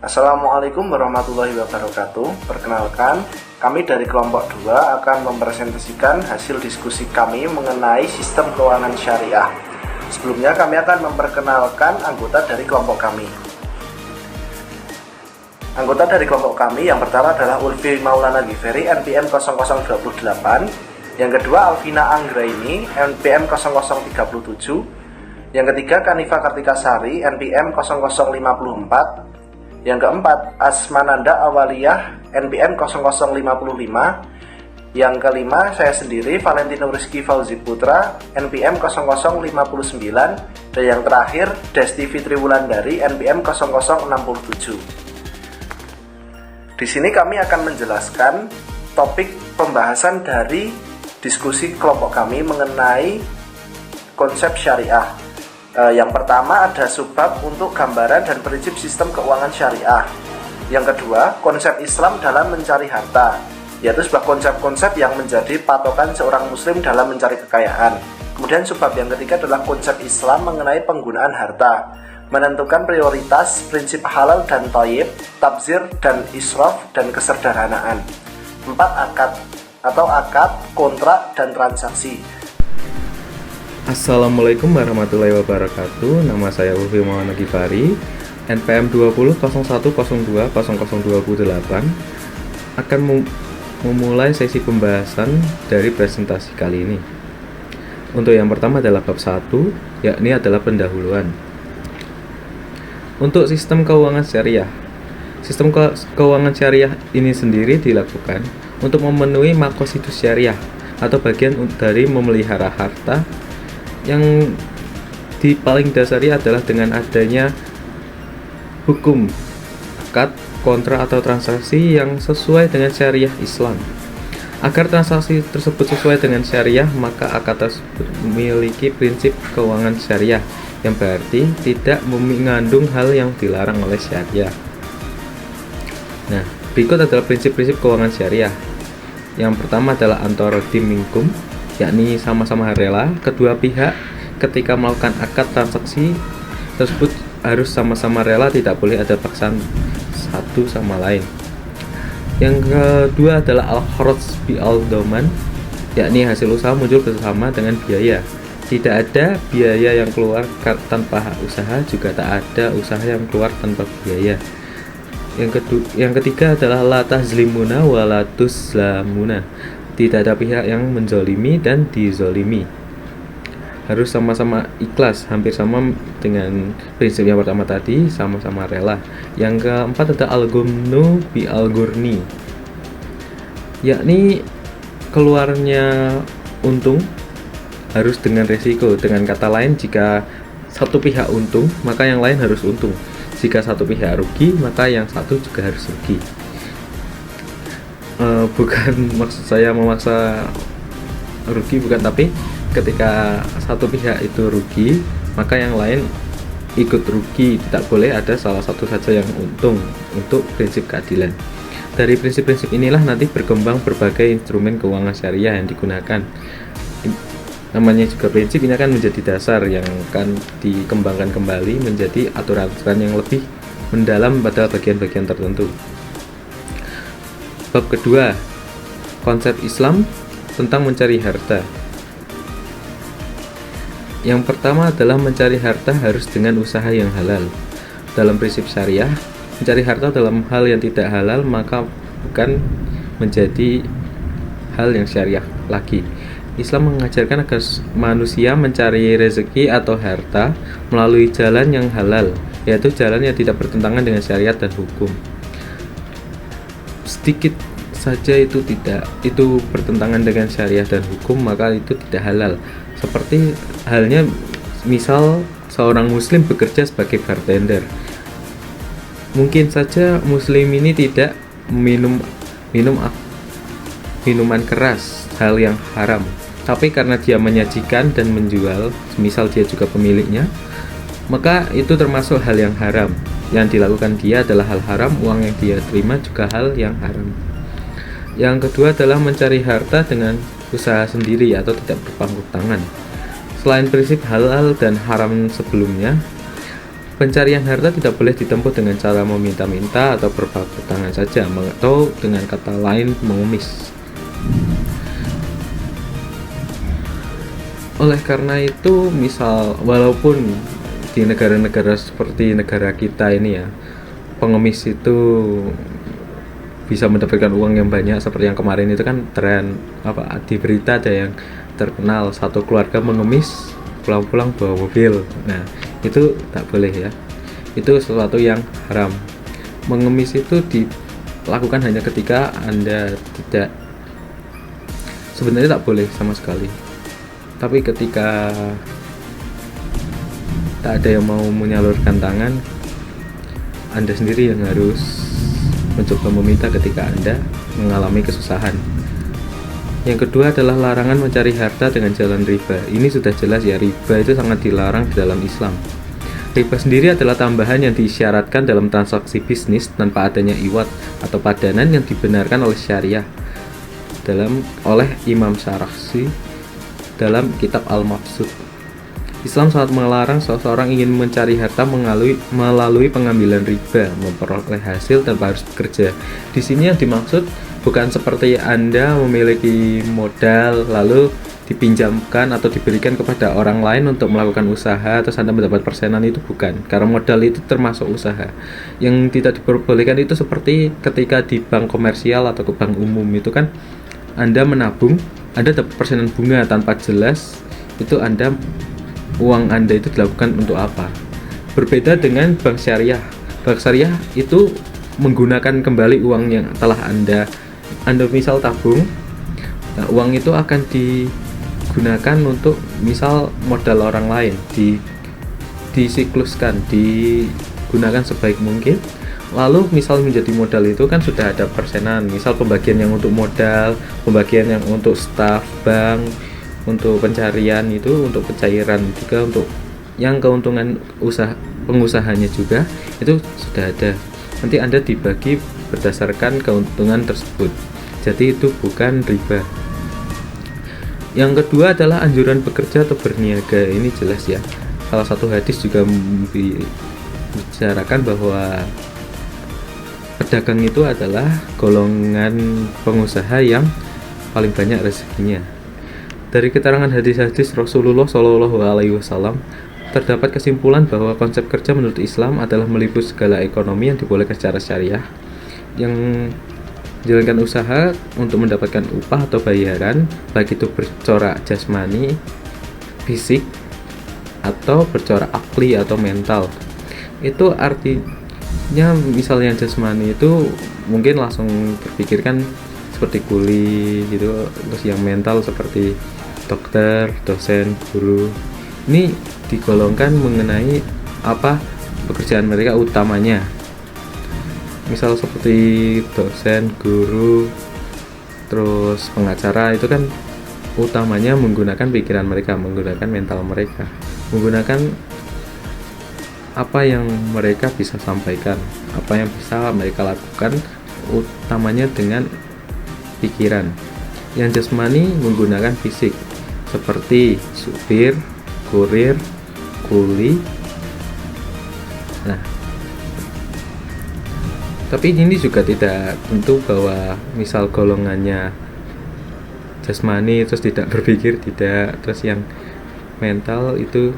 Assalamualaikum warahmatullahi wabarakatuh. Perkenalkan, kami dari kelompok 2 akan mempresentasikan hasil diskusi kami mengenai sistem keuangan syariah. Sebelumnya kami akan memperkenalkan anggota dari kelompok kami. Anggota dari kelompok kami yang pertama adalah Ulfi Maulana Giferi, NPM 0028. Yang kedua Alvina Anggraini, NPM 0037. Yang ketiga Kanifa Kartikasari, NPM 0054. Yang keempat Asmananda Awaliyah, NPM 0055. Yang kelima saya sendiri Valentino Rizky Fauzi Putra, NPM 0059. Dan yang terakhir Desti Fitri Wulandari, NPM 0067. Di sini kami akan menjelaskan topik pembahasan dari diskusi kelompok kami mengenai konsep syariah. Yang pertama ada subbab untuk gambaran dan prinsip sistem keuangan syariah. Yang kedua, konsep Islam dalam mencari harta, yaitu sebuah konsep-konsep yang menjadi patokan seorang muslim dalam mencari kekayaan. Kemudian subbab yang ketiga adalah konsep Islam mengenai penggunaan harta, menentukan prioritas, prinsip halal dan thayyib, tabzir dan israf, dan kesederhanaan. 4. Akad atau akad, kontrak, dan transaksi. Assalamualaikum warahmatullahi wabarakatuh. Nama saya Ulfi Maulana Gifari, NPM 2001020028, akan memulai sesi pembahasan dari presentasi kali ini. Untuk yang pertama adalah bab 1, yakni adalah pendahuluan. Untuk sistem keuangan syariah. Sistem keuangan syariah ini sendiri dilakukan untuk memenuhi maqasidus syariah atau bagian dari memelihara harta. Yang paling dasari adalah dengan adanya hukum akad, kontrak atau transaksi yang sesuai dengan syariah Islam. Agar transaksi tersebut sesuai dengan syariah, maka akad tersebut memiliki prinsip keuangan syariah, yang berarti tidak mengandung hal yang dilarang oleh syariah. Nah, berikut adalah prinsip-prinsip keuangan syariah. Yang pertama adalah antaroddim minkum, yakni sama-sama rela. Kedua pihak ketika melakukan akad transaksi tersebut harus sama-sama rela, tidak boleh ada paksaan satu sama lain. Yang kedua adalah al-kharaj bi al-dhaman, yakni hasil usaha muncul bersama dengan biaya. Tidak ada biaya yang keluar tanpa usaha, juga tak ada usaha yang keluar tanpa biaya. Yang ketiga adalah la tazlimuna wa la tuzlamuna, tidak ada pihak yang menzolimi dan dizolimi. Harus sama-sama ikhlas, hampir sama dengan prinsip yang pertama tadi, sama-sama rela. Yang keempat adalah al-ghumnu bi al-ghurni, yakni keluarnya untung harus dengan resiko. Dengan kata lain, jika satu pihak untung, maka yang lain harus untung. Jika satu pihak rugi, maka yang satu juga harus rugi. Bukan maksud saya memaksa rugi, bukan, tapi ketika satu pihak itu rugi, maka yang lain ikut rugi. Tidak boleh ada salah satu saja yang untung, untuk prinsip keadilan. Dari prinsip-prinsip inilah nanti berkembang berbagai instrumen keuangan syariah yang digunakan. Namanya juga prinsip, ini akan menjadi dasar yang akan dikembangkan kembali menjadi aturan-aturan yang lebih mendalam pada bagian-bagian tertentu. Bab kedua, konsep Islam tentang mencari harta. Yang pertama adalah mencari harta harus dengan usaha yang halal. Dalam prinsip syariah, mencari harta dalam hal yang tidak halal maka bukan menjadi hal yang syariah lagi. Islam mengajarkan agar manusia mencari rezeki atau harta melalui jalan yang halal, yaitu jalan yang tidak bertentangan dengan syariat dan hukum. Sedikit saja itu bertentangan dengan syariah dan hukum, maka itu tidak halal. Seperti halnya misal seorang muslim bekerja sebagai bartender. Mungkin saja muslim ini tidak minum minuman keras, hal yang haram. Tapi karena dia menyajikan dan menjual, misal dia juga pemiliknya, maka itu termasuk hal yang haram. Yang dilakukan dia adalah hal haram, uang yang dia terima juga hal yang haram. Yang kedua adalah mencari harta dengan usaha sendiri atau tidak berpangku tangan. Selain prinsip halal dan haram sebelumnya, Pencarian harta tidak boleh ditempuh dengan cara meminta-minta atau berpangku tangan saja, atau dengan kata lain mengemis. Oleh karena itu, misal walaupun di negara-negara seperti negara kita ini ya, pengemis itu bisa mendapatkan uang yang banyak, seperti yang kemarin itu kan tren di berita ada yang terkenal satu keluarga mengemis pulang-pulang bawa mobil. Nah, itu tak boleh ya, itu sesuatu yang haram. Mengemis itu dilakukan hanya ketika Anda tidak, sebenarnya tak boleh sama sekali, tapi ketika tak ada yang mau menyalurkan tangan, Anda sendiri yang harus mencoba meminta ketika Anda mengalami kesusahan. Yang kedua adalah larangan mencari harta dengan jalan riba. Ini sudah jelas ya, riba itu sangat dilarang di dalam Islam. Riba sendiri adalah tambahan yang disyaratkan dalam transaksi bisnis tanpa adanya iwat atau padanan yang dibenarkan oleh syariah oleh Imam Syarakhsi dalam kitab Al-Mabsut. Islam sangat melarang seseorang ingin mencari harta melalui pengambilan riba, memperoleh hasil tanpa harus bekerja. Di sini yang dimaksud bukan seperti Anda memiliki modal lalu dipinjamkan atau diberikan kepada orang lain untuk melakukan usaha terus Anda mendapat persenan, itu bukan, karena modal itu termasuk usaha. Yang tidak diperbolehkan itu seperti ketika di bank komersial atau ke bank umum, itu kan Anda menabung, Anda dapat persenan bunga tanpa jelas itu uang Anda itu dilakukan untuk apa. Berbeda dengan bank syariah. Bank syariah itu menggunakan kembali uang yang telah Anda misal tabung. Nah, uang itu akan digunakan untuk misal modal orang lain, disikluskan, digunakan sebaik mungkin. Lalu misal menjadi modal itu kan sudah ada persenan, misal pembagian yang untuk modal, pembagian yang untuk staf bank, untuk pencarian itu, untuk pencairan juga, untuk yang keuntungan pengusahanya juga itu sudah ada. Nanti Anda dibagi berdasarkan keuntungan tersebut. Jadi itu bukan riba. Yang kedua adalah anjuran bekerja atau berniaga. Ini jelas ya. Salah satu hadis juga membicarakan bahwa pedagang itu adalah golongan pengusaha yang paling banyak rezekinya. Dari keterangan hadis-hadis Rasulullah SAW terdapat kesimpulan bahwa konsep kerja menurut Islam adalah meliputi segala ekonomi yang dibolehkan secara syariah, yang menjalankan usaha untuk mendapatkan upah atau bayaran, baik itu bercorak jasmani, fisik, atau bercorak akli atau mental. Itu artinya misalnya jasmani itu mungkin langsung terpikirkan seperti kuli gitu, terus yang mental seperti dokter, dosen, guru. Ini digolongkan mengenai apa pekerjaan mereka utamanya. Misal seperti dosen, guru, terus pengacara, itu kan utamanya menggunakan pikiran mereka, menggunakan mental mereka, menggunakan apa yang mereka bisa sampaikan, apa yang bisa mereka lakukan utamanya dengan pikiran. Yang jasmani menggunakan fisik seperti supir, kurir, kuli. Nah, tapi ini juga tidak tentu bahwa misal golongannya jasmani terus tidak berpikir, tidak, terus yang mental itu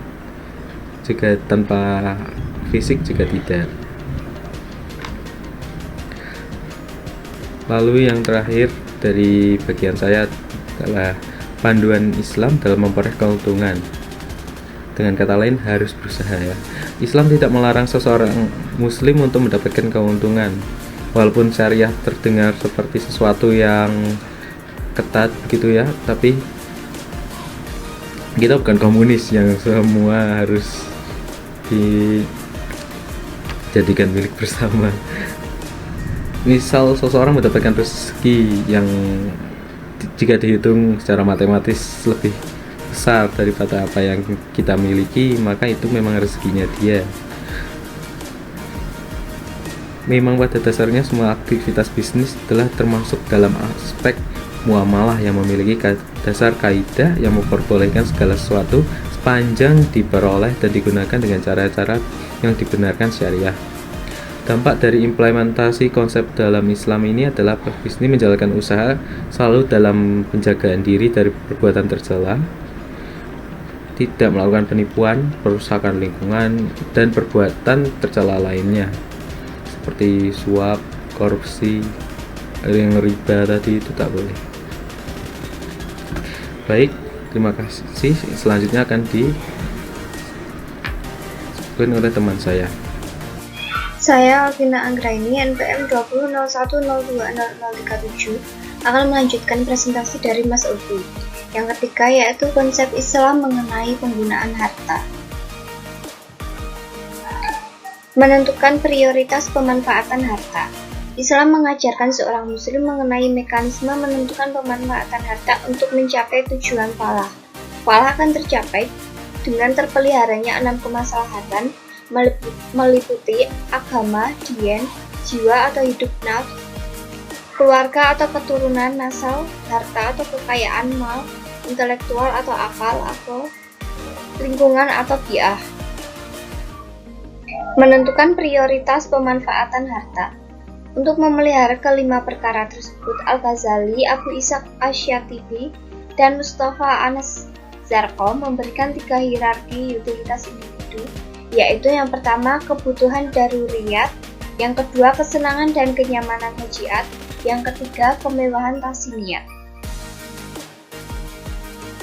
juga tanpa fisik juga tidak. Lalu yang terakhir dari bagian saya adalah panduan Islam dalam memperoleh keuntungan. Dengan kata lain, harus berusaha ya. Islam tidak melarang seseorang muslim untuk mendapatkan keuntungan. Walaupun syariah terdengar seperti sesuatu yang ketat gitu ya, tapi kita bukan komunis yang semua harus dijadikan milik bersama. Misal seseorang mendapatkan rezeki yang jika dihitung secara matematis lebih besar daripada apa yang kita miliki, maka itu memang rezekinya dia. Memang pada dasarnya semua aktivitas bisnis telah termasuk dalam aspek muamalah yang memiliki dasar kaidah yang memperbolehkan segala sesuatu sepanjang diperoleh dan digunakan dengan cara-cara yang dibenarkan syariah. Dampak dari implementasi konsep dalam Islam ini adalah pebisnis ini menjalankan usaha selalu dalam penjagaan diri dari perbuatan tercela, tidak melakukan penipuan, perusakan lingkungan, dan perbuatan tercela lainnya seperti suap, korupsi, yang riba tadi itu tak boleh. Baik, terima kasih. Selanjutnya akan disebutkan oleh teman saya. Saya Alvina Anggraini, NPM 2001020037, akan melanjutkan presentasi dari Mas Upi. Yang ketiga yaitu konsep Islam mengenai penggunaan harta. Menentukan prioritas pemanfaatan harta. Islam mengajarkan seorang muslim mengenai mekanisme menentukan pemanfaatan harta untuk mencapai tujuan falah. Falah akan tercapai dengan terpeliharanya 6 kemaslahatan meliputi agama, dien, jiwa atau hidup nafs, keluarga atau keturunan, nasal, harta atau kekayaan, mal, intelektual atau akal, atau lingkungan atau bi'ah. Menentukan prioritas pemanfaatan harta. Untuk memelihara kelima perkara tersebut, Al-Ghazali, Abu Ishaq Asy-Syatibi, dan Mustafa Anas Zarqo memberikan 3 hierarki utilitas individu, yaitu yang pertama kebutuhan daruriyat, yang kedua kesenangan dan kenyamanan hajiat, yang ketiga kemewahan tahsiniyat.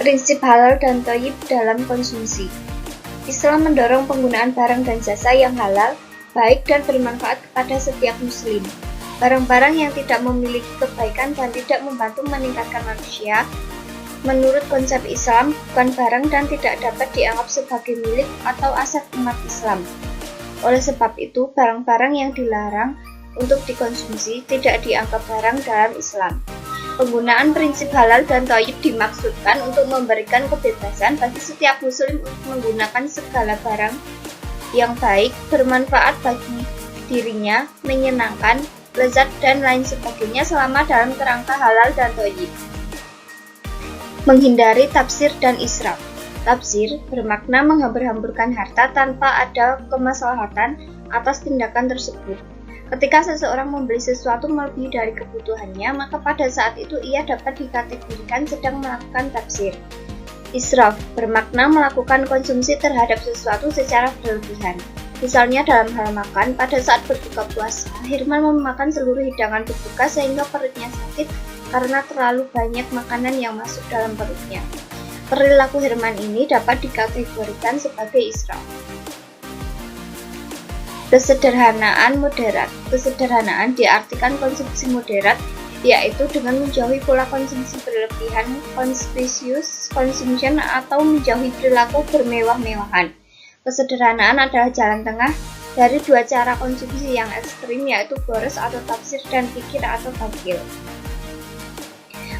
Prinsip halal dan thayyib dalam konsumsi. Islam mendorong penggunaan barang dan jasa yang halal, baik dan bermanfaat kepada setiap muslim. Barang-barang yang tidak memiliki kebaikan dan tidak membantu meningkatkan manusia, menurut konsep Islam, bukan barang dan tidak dapat dianggap sebagai milik atau aset umat Islam. Oleh sebab itu, barang-barang yang dilarang untuk dikonsumsi tidak dianggap barang dalam Islam. Penggunaan prinsip halal dan thayyib dimaksudkan untuk memberikan kebebasan bagi setiap muslim untuk menggunakan segala barang yang baik, bermanfaat bagi dirinya, menyenangkan, lezat, dan lain sebagainya selama dalam kerangka halal dan thayyib. Menghindari tafsir dan israf. Tafsir bermakna menghambur-hamburkan harta tanpa ada kemaslahatan atas tindakan tersebut. Ketika seseorang membeli sesuatu melebihi dari kebutuhannya, maka pada saat itu ia dapat dikategorikan sedang melakukan tafsir. Israf bermakna melakukan konsumsi terhadap sesuatu secara berlebihan. Misalnya dalam hal makan, pada saat berbuka puasa, Hirman memakan seluruh hidangan berbuka sehingga perutnya sakit karena terlalu banyak makanan yang masuk dalam perutnya. Perilaku Hirman ini dapat dikategorikan sebagai israf. Kesederhanaan moderat. Kesederhanaan diartikan konsumsi moderat, yaitu dengan menjauhi pola konsumsi berlebihan, conspicuous consumption, atau menjauhi perilaku bermewah-mewahan. Kesederhanaan adalah jalan tengah dari dua cara konsumsi yang ekstrim, yaitu boros atau tafsir dan pikir atau bakil.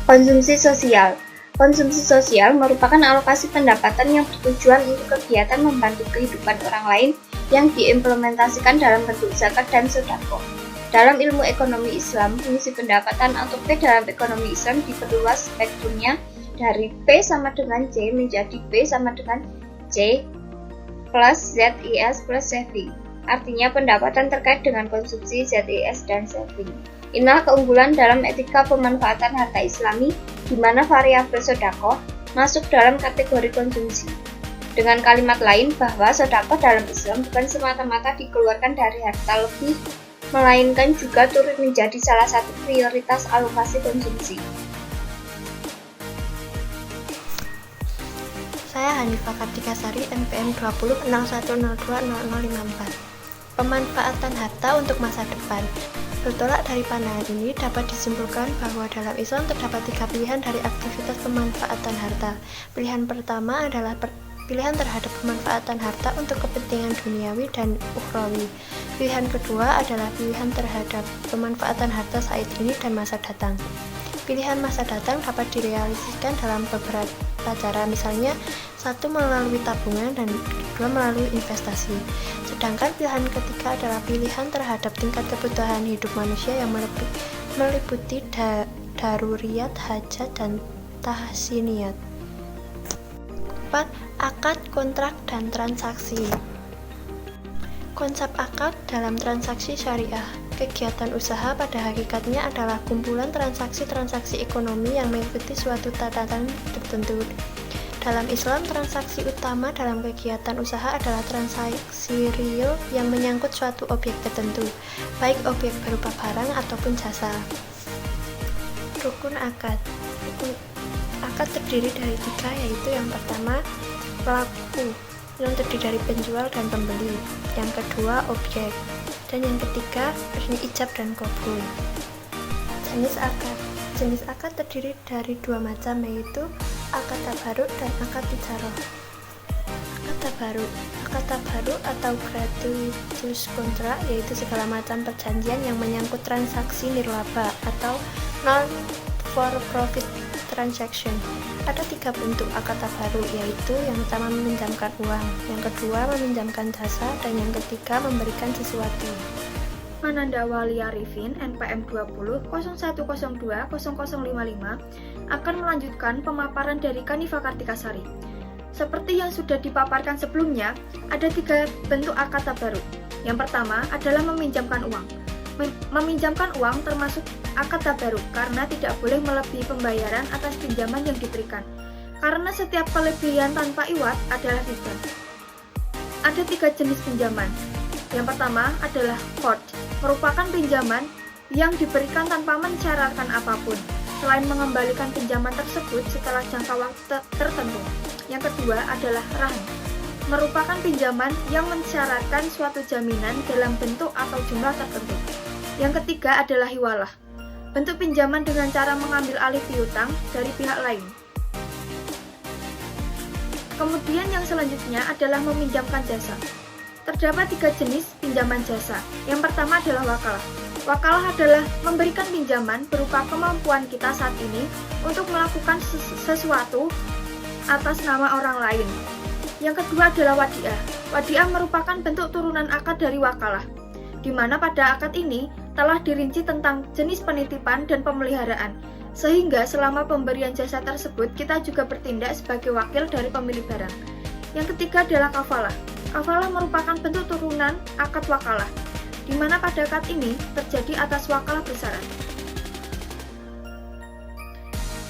Konsumsi sosial. Konsumsi sosial merupakan alokasi pendapatan yang bertujuan untuk kegiatan membantu kehidupan orang lain yang diimplementasikan dalam bentuk zakat dan sedekah. Dalam ilmu ekonomi Islam, fungsi pendapatan atau P dalam ekonomi Islam diperluas spektrumnya dari P sama dengan C menjadi P sama dengan C plus ZIS plus saving. Artinya pendapatan terkait dengan konsumsi, ZIS, dan saving. Inilah keunggulan dalam etika pemanfaatan harta Islami, di mana variabel sedekah masuk dalam kategori konsumsi. Dengan kalimat lain, bahwa sedekah dalam Islam bukan semata-mata dikeluarkan dari harta lebih, melainkan juga turut menjadi salah satu prioritas alokasi konsumsi. Saya Hanifah Kartikasari, NPM 2061020054. Pemanfaatan harta untuk masa depan. Bertolak dari pandangan ini, dapat disimpulkan bahwa dalam Islam terdapat 3 pilihan dari aktivitas pemanfaatan harta. Pilihan pertama adalah pilihan terhadap pemanfaatan harta untuk kepentingan duniawi dan ukhrawi. Pilihan kedua adalah pilihan terhadap pemanfaatan harta saat ini dan masa datang. Pilihan masa datang dapat direalisasikan dalam beberapa cara, misalnya 1 melalui tabungan dan 2 melalui investasi. Sedangkan pilihan ketiga adalah pilihan terhadap tingkat kebutuhan hidup manusia yang meliputi daruriyat, hajat, dan tahsiniyat. 4. Akad, kontrak, dan transaksi. Konsep akad dalam transaksi syariah. Kegiatan usaha pada hakikatnya adalah kumpulan transaksi-transaksi ekonomi yang mengikuti suatu tatanan tertentu. Dalam Islam, transaksi utama dalam kegiatan usaha adalah transaksi real yang menyangkut suatu objek tertentu, baik objek berupa barang ataupun jasa. Rukun akad. Rukun akad terdiri dari 3, yaitu yang pertama, pelaku, yang terdiri dari penjual dan pembeli. Yang kedua, objek. Dan yang ketiga, ijab dan qabul. Jenis akad. Jenis akad terdiri dari 2 macam, yaitu akad tabaruk dan akad ijarah. Akad tabaruk atau gratuitous kontrak, yaitu segala macam perjanjian yang menyangkut transaksi nirlaba atau non for profit transaction. Ada 3 bentuk akad tabaruk, yaitu yang pertama meminjamkan uang, yang kedua meminjamkan jasa, dan yang ketiga memberikan sesuatu. Ananda Wali Arifin NPM 20 0102 0055 akan melanjutkan pemaparan dari Kanifa Kartikasari. Seperti yang sudah dipaparkan sebelumnya, ada 3 bentuk akad tabaruk. Yang pertama adalah meminjamkan uang. Meminjamkan uang termasuk akad tabaruk karena tidak boleh melebihi pembayaran atas pinjaman yang diberikan. Karena setiap kelebihan tanpa iwat adalah riba. Ada 3 jenis pinjaman. Yang pertama adalah qard, merupakan pinjaman yang diberikan tanpa mensyaratkan apapun, selain mengembalikan pinjaman tersebut setelah jangka waktu tertentu. Yang kedua adalah rahan, merupakan pinjaman yang mensyaratkan suatu jaminan dalam bentuk atau jumlah tertentu. Yang ketiga adalah hiwalah, bentuk pinjaman dengan cara mengambil alih piutang dari pihak lain. Kemudian yang selanjutnya adalah meminjamkan jasa. Terdapat 3 jenis pinjaman jasa. Yang pertama adalah wakalah. Wakalah adalah memberikan pinjaman berupa kemampuan kita saat ini untuk melakukan sesuatu atas nama orang lain. Yang kedua adalah wadiah. Wadiah merupakan bentuk turunan akad dari wakalah, di mana pada akad ini telah dirinci tentang jenis penitipan dan pemeliharaan, sehingga selama pemberian jasa tersebut kita juga bertindak sebagai wakil dari pemilik barang. Yang ketiga adalah kafalah. Kafalah merupakan bentuk turunan akad wakalah, di mana pada akad ini terjadi atas wakalah bersyarat.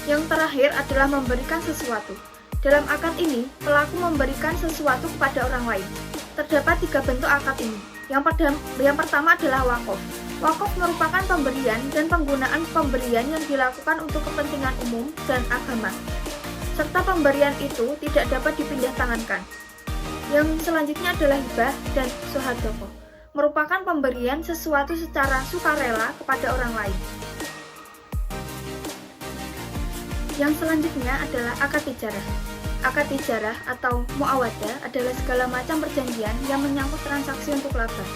Yang terakhir adalah memberikan sesuatu. Dalam akad ini, pelaku memberikan sesuatu kepada orang lain. Terdapat 3 bentuk akad ini. Yang pertama adalah wakaf. Wakaf merupakan pemberian dan penggunaan pemberian yang dilakukan untuk kepentingan umum dan agama, serta pemberian itu tidak dapat dipindah tangankan. Yang selanjutnya adalah hibah dan sohadaqah, merupakan pemberian sesuatu secara sukarela kepada orang lain. Yang selanjutnya adalah akad ijarah. Akad ijarah atau muawadah adalah segala macam perjanjian yang menyangkut transaksi untuk laba.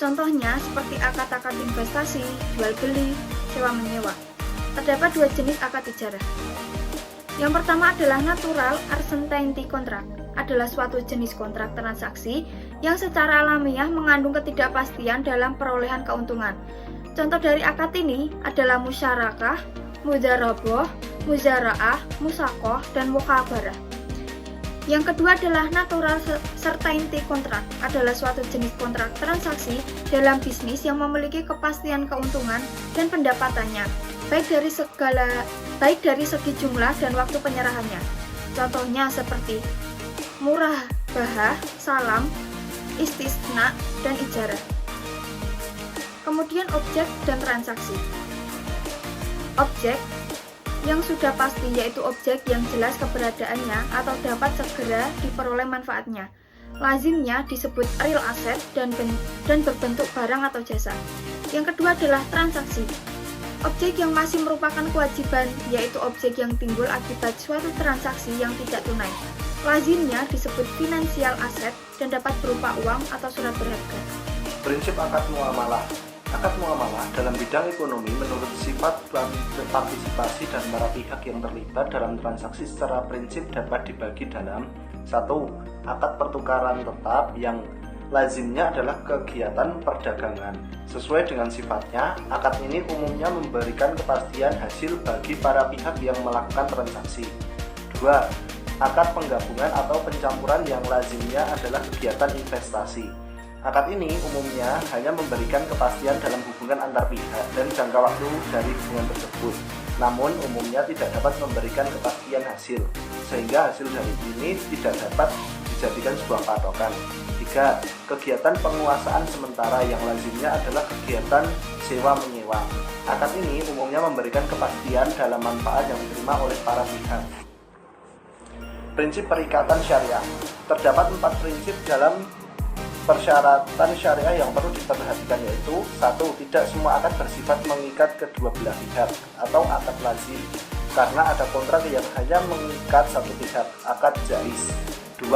Contohnya seperti akad-akad investasi, jual beli, sewa menyewa. Terdapat 2 jenis akad ijarah. Yang pertama adalah natural uncertainty contract, adalah suatu jenis kontrak transaksi yang secara alamiah mengandung ketidakpastian dalam perolehan keuntungan. Contoh dari akad ini adalah musyarakah, mudharabah, muzara'ah, musakoh, dan mukabarah. Yang kedua adalah natural certainty contract, adalah suatu jenis kontrak transaksi dalam bisnis yang memiliki kepastian keuntungan dan pendapatannya, baik dari segi jumlah dan waktu penyerahannya. Contohnya seperti murah, bahah, salam, istisna, dan ijarah. Kemudian objek dan transaksi. Objek yang sudah pasti yaitu objek yang jelas keberadaannya atau dapat segera diperoleh manfaatnya. Lazimnya disebut real asset dan berbentuk barang atau jasa. Yang kedua adalah transaksi. Objek yang masih merupakan kewajiban yaitu objek yang timbul akibat suatu transaksi yang tidak tunai. Lazimnya disebut financial asset dan dapat berupa uang atau surat berharga. Prinsip akad muamalah. Akad muamalah dalam bidang ekonomi menurut sifat partisipasi dan para pihak yang terlibat dalam transaksi secara prinsip dapat dibagi dalam 1. Akad pertukaran tetap yang lazimnya adalah kegiatan perdagangan. Sesuai dengan sifatnya, akad ini umumnya memberikan kepastian hasil bagi para pihak yang melakukan transaksi. 2. Akad penggabungan atau pencampuran yang lazimnya adalah kegiatan investasi. Akad ini umumnya hanya memberikan kepastian dalam hubungan antar pihak dan jangka waktu dari hubungan tersebut. Namun umumnya tidak dapat memberikan kepastian hasil, sehingga hasil dari ini tidak dapat dijadikan sebuah patokan. 3. Kegiatan penguasaan sementara yang lazimnya adalah kegiatan sewa-menyewa. Akad ini umumnya memberikan kepastian dalam manfaat yang diterima oleh para pihak. Prinsip perikatan syariah. Terdapat 4 prinsip dalam persyaratan syariah yang perlu diperhatikan, yaitu 1. Tidak semua akad bersifat mengikat kedua belah pihak atau akad lazim, karena ada kontrak yang hanya mengikat satu pihak, akad jais. 2.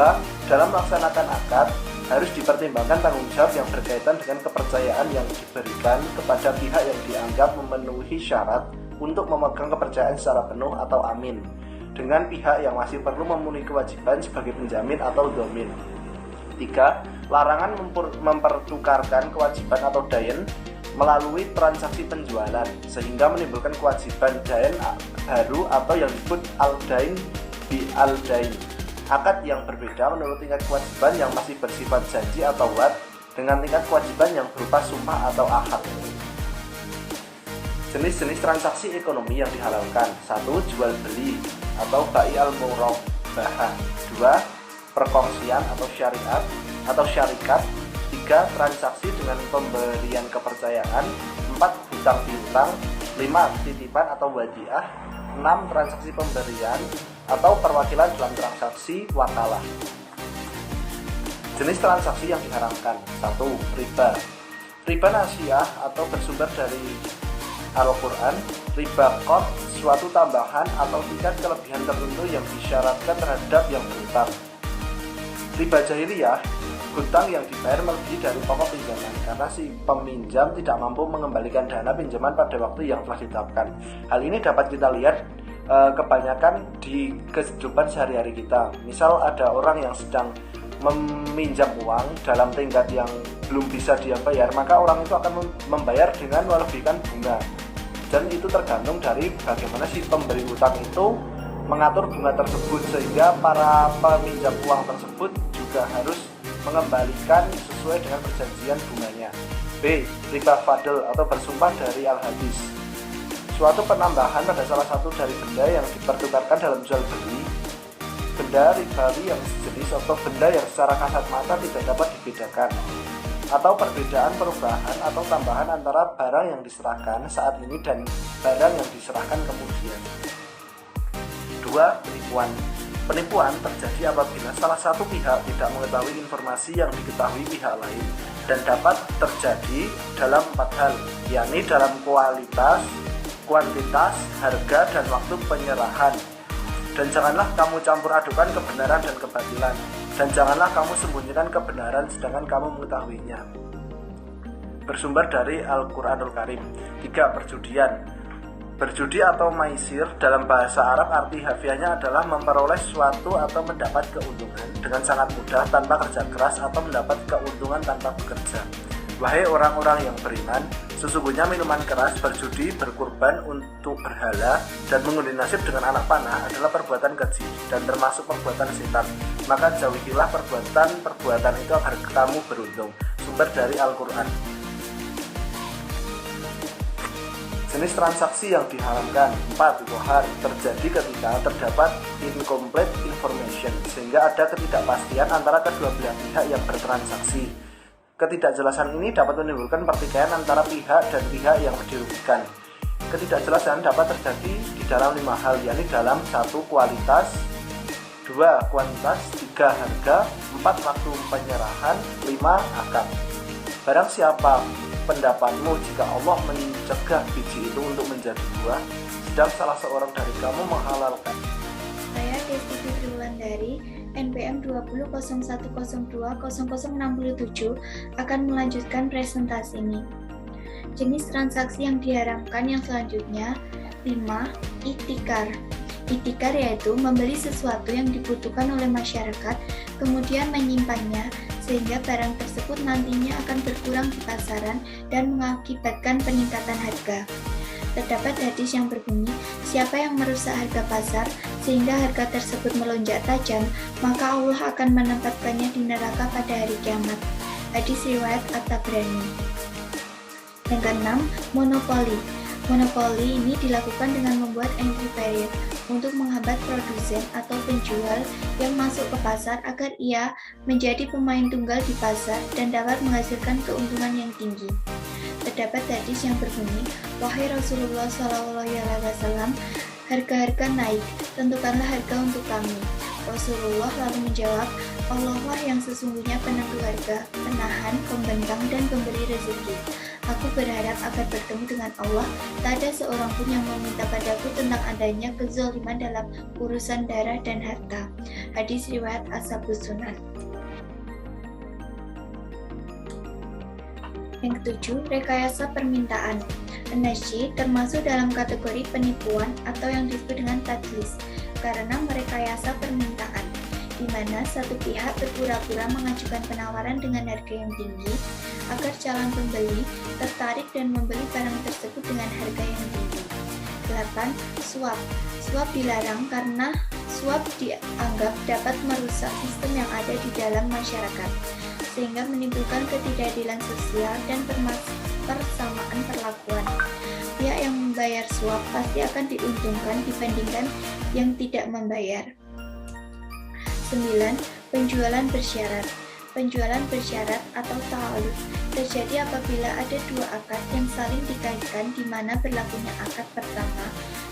Dalam melaksanakan akad harus dipertimbangkan tanggung jawab yang berkaitan dengan kepercayaan yang diberikan kepada pihak yang dianggap memenuhi syarat untuk memegang kepercayaan secara penuh atau amin, dengan pihak yang masih perlu memenuhi kewajiban sebagai penjamin atau domin. 3. Larangan mempertukarkan kewajiban atau dayen melalui transaksi penjualan, sehingga menimbulkan kewajiban dayen baru atau yang disebut al-dain bi al-dain. Akad yang berbeda menurut tingkat kewajiban yang masih bersifat janji atau wad dengan tingkat kewajiban yang berupa sumpah atau ahad. Jenis-jenis transaksi ekonomi yang dihalalkan. 1. Jual beli atau bai al-murabahah. 2. Perkongsian atau syariat atau syarikat. 3. Transaksi dengan pemberian kepercayaan. 4. Hutang piutang. 5. Titipan atau wadiah. 6. Transaksi pemberian atau perwakilan dalam transaksi wakalah. Jenis transaksi yang diharamkan. 1. Riba. Riba nasiah atau bersumber dari Al-Quran. Riba qard, suatu tambahan atau tingkat kelebihan tertentu yang disyaratkan terhadap yang berhutang. Riba jahiliyah, hutang yang dibayar melebihi dari pokok pinjaman karena si peminjam tidak mampu mengembalikan dana pinjaman pada waktu yang telah ditetapkan. Hal ini dapat kita lihat kebanyakan di kehidupan sehari-hari kita. Misal ada orang yang sedang meminjam uang dalam tingkat yang belum bisa dia bayar, maka orang itu akan membayar dengan melebihkan bunga. Dan itu tergantung dari bagaimana si pemberi utang itu mengatur bunga tersebut, sehingga para peminjam uang tersebut juga harus mengembalikan sesuai dengan perjanjian bunganya. B. Riba fadl atau bersumpah dari al-hadis, suatu penambahan pada salah satu dari benda yang dipertukarkan dalam jual beli. Benda ribawi yang sejenis atau benda yang secara kasat mata tidak dapat dibedakan, atau perbedaan perubahan atau tambahan antara barang yang diserahkan saat ini dan barang yang diserahkan kemudian. 2. Penipuan. Penipuan terjadi apabila salah satu pihak tidak mengetahui informasi yang diketahui pihak lain, dan dapat terjadi dalam 4 hal, yakni dalam kualitas, kuantitas, harga, dan waktu penyerahan. Dan janganlah kamu campur adukan kebenaran dan kebatilan, dan janganlah kamu sembunyikan kebenaran sedangkan kamu mengetahuinya. Bersumber dari Al-Quranul Karim. 3. Perjudian. Berjudi atau maisir dalam bahasa Arab arti harfiahnya adalah memperoleh suatu atau mendapat keuntungan dengan sangat mudah tanpa kerja keras atau mendapat keuntungan tanpa bekerja. Wahai orang-orang yang beriman, sesungguhnya minuman keras, berjudi, berkurban untuk berhala, dan mengundi nasib dengan anak panah adalah perbuatan keji dan termasuk perbuatan setan. Maka jauhilah perbuatan itu agar kamu beruntung. Sumber dari Al-Quran. Jenis transaksi yang diharamkan. 4. Bohar terjadi ketika terdapat incomplete information, sehingga ada ketidakpastian antara kedua belah pihak yang bertransaksi. Ketidakjelasan ini dapat menimbulkan pertikaian antara pihak dan pihak yang dirugikan. Ketidakjelasan dapat terjadi di dalam 5 hal, yakni dalam 1. Kualitas, 2. Kuantitas, 3. Harga, 4. Waktu penyerahan, 5. Akad. Barang siapa pendapatmu jika Allah mencegah biji itu untuk menjadi buah, sedang salah seorang dari kamu menghalalkan. Saya Desti Fitri Wulandari, NPM 20.0102.0067 akan melanjutkan presentasi ini. Jenis transaksi yang diharamkan yang selanjutnya. 5. Ihtikar. Ihtikar yaitu membeli sesuatu yang dibutuhkan oleh masyarakat, kemudian menyimpannya sehingga barang tersebut nantinya akan berkurang di pasaran dan mengakibatkan peningkatan harga. Terdapat hadis yang berbunyi, siapa yang merusak harga pasar sehingga harga tersebut melonjak tajam, maka Allah akan menempatkannya di neraka pada hari kiamat. Hadis riwayat At-Tabrani. Yang keenam, monopoli. Monopoli ini dilakukan dengan membuat entry barrier untuk menghambat produsen atau penjual yang masuk ke pasar agar ia menjadi pemain tunggal di pasar dan dapat menghasilkan keuntungan yang tinggi. Terdapat hadis yang berbunyi, "Wahai Rasulullah SAW, harga-harga naik, tentukanlah harga untuk kami." Rasulullah lalu menjawab, "Allah yang sesungguhnya penentu harga, penahan, pembentang, dan pemberi rezeki. Aku berharap agar bertemu dengan Allah, tak ada seorang pun yang meminta padaku tentang adanya kezaliman dalam urusan darah dan harta." Hadis riwayat Ashabus Sunan. Yang ketujuh, rekayasa permintaan. An-Najshi termasuk dalam kategori penipuan atau yang disebut dengan tadlis karena merekayasa permintaan, di mana satu pihak berpura-pura mengajukan penawaran dengan harga yang tinggi agar calon pembeli tertarik dan membeli barang tersebut dengan harga yang tinggi. 8. Suap. Suap dilarang karena suap dianggap dapat merusak sistem yang ada di dalam masyarakat, sehingga menimbulkan ketidakadilan sosial dan persamaan perlakuan. Pihak yang membayar suap pasti akan diuntungkan dibandingkan yang tidak membayar. 9. Penjualan bersyarat. Penjualan bersyarat atau ta'aluf terjadi apabila ada dua akad yang saling dikaitkan di mana berlakunya akad pertama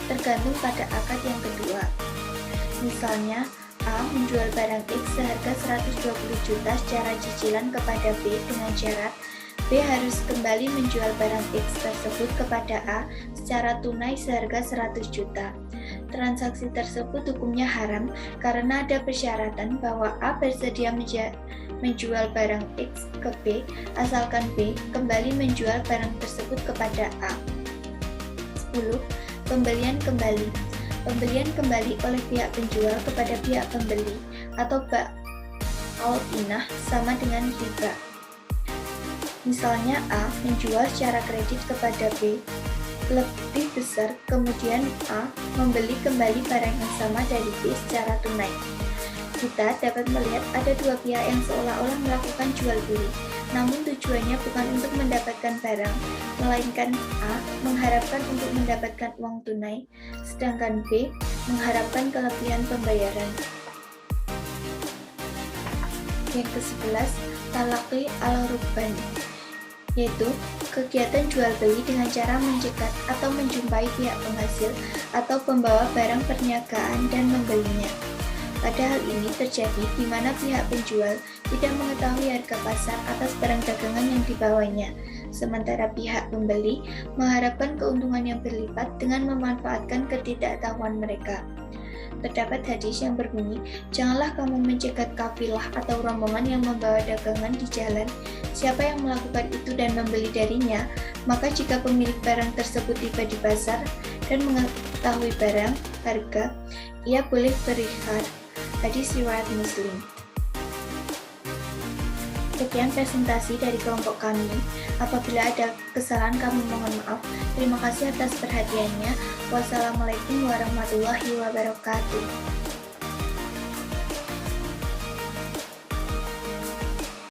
tergantung pada akad yang kedua. Misalnya, A menjual barang X seharga 120 juta secara cicilan kepada B dengan syarat B harus kembali menjual barang X tersebut kepada A secara tunai seharga 100 juta. Transaksi tersebut hukumnya haram karena ada persyaratan bahwa A bersedia menjual barang X ke B asalkan B kembali menjual barang tersebut kepada A. 10. Pembelian kembali. Pembelian kembali oleh pihak penjual kepada pihak pembeli atau ba'al-inah sama dengan riba. Misalnya A menjual secara kredit kepada B lebih besar, kemudian A membeli kembali barang yang sama dari B secara tunai. Kita dapat melihat ada dua pihak yang seolah-olah melakukan jual beli, namun tujuannya bukan untuk mendapatkan barang, melainkan A mengharapkan untuk mendapatkan uang tunai, sedangkan B mengharapkan kelebihan pembayaran. Yang ke-11, talaqi al-rukban, yaitu kegiatan jual beli dengan cara mencegat atau menjumpai pihak penghasil atau pembawa barang perniagaan dan membelinya. Pada hal ini terjadi di mana pihak penjual tidak mengetahui harga pasar atas barang dagangan yang dibawanya, sementara pihak pembeli mengharapkan keuntungan yang berlipat dengan memanfaatkan ketidaktahuan mereka. Terdapat hadis yang berbunyi, "Janganlah kamu mencegat kafilah atau rombongan yang membawa dagangan di jalan. Siapa yang melakukan itu dan membeli darinya, maka jika pemilik barang tersebut tiba di pasar dan mengetahui barang harga, ia boleh berikhtiar." Hadis riwayat Muslim. Sekian presentasi dari kelompok kami. Apabila ada kesalahan kami mohon maaf. Terima kasih atas perhatiannya. Wassalamualaikum warahmatullahi wabarakatuh.